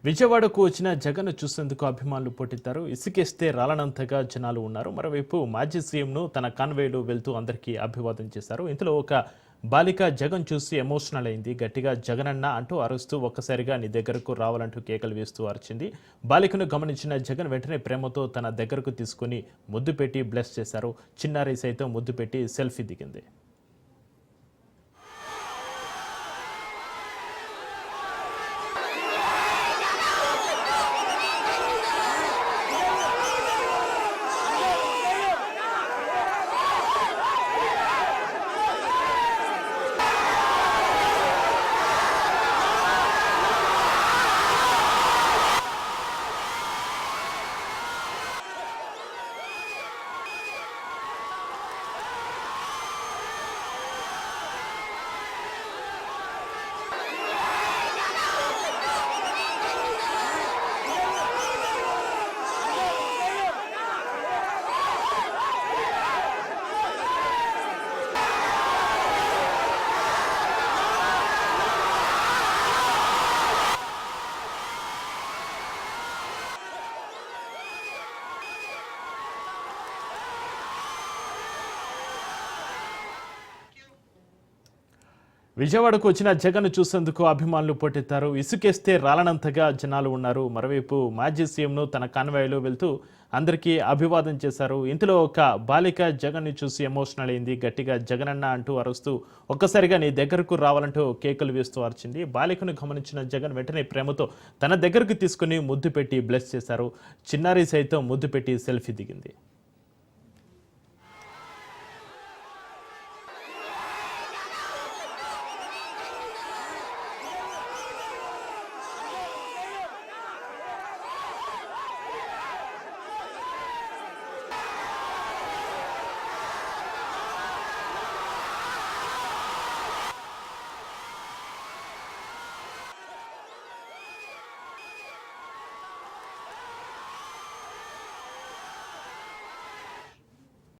విజయవాడకు వచ్చిన జగన్ను చూసేందుకు అభిమానులు పోటెత్తారు. ఇసుకేస్తే రాలనంతగా జనాలు ఉన్నారు. మరోవైపు మాజీ సీఎంను తన కాన్వేలో వెళ్తూ అందరికీ అభివాదం చేశారు. ఇంతలో ఒక బాలిక జగన్ చూసి ఎమోషనల్ అయింది. గట్టిగా జగనన్న అంటూ అరుస్తూ ఒక్కసారిగా నీ దగ్గరకు రావాలంటూ కేకలు వేస్తూ అరిచింది. బాలికను గమనించిన జగన్ వెంటనే ప్రేమతో తన దగ్గరకు తీసుకుని ముద్దు పెట్టి బ్లెస్ చేశారు. చిన్నారి సైతం ముద్దు పెట్టి సెల్ఫీ దిగింది. విజయవాడకు వచ్చిన జగన్ చూసేందుకు అభిమానులు పోటెత్తారు. ఇసుకేస్తే రాలనంతగా జనాలు ఉన్నారు. మరోవైపు మాజీ సీఎంను తన కాన్వాయ్లో వెళ్తూ అందరికీ అభివాదం చేశారు. ఇంతలో ఒక బాలిక జగన్ని చూసి ఎమోషనల్ అయింది. గట్టిగా జగనన్న అంటూ అరుస్తూ ఒక్కసారిగా నీ దగ్గరకు రావాలంటూ కేకలు వేస్తూ అరిచింది. బాలికను గమనించిన జగన్ వెంటనే ప్రేమతో తన దగ్గరకు తీసుకుని ముద్దు పెట్టి బ్లెస్ చేశారు. చిన్నారి సైతం ముద్దు పెట్టి సెల్ఫీ దిగింది.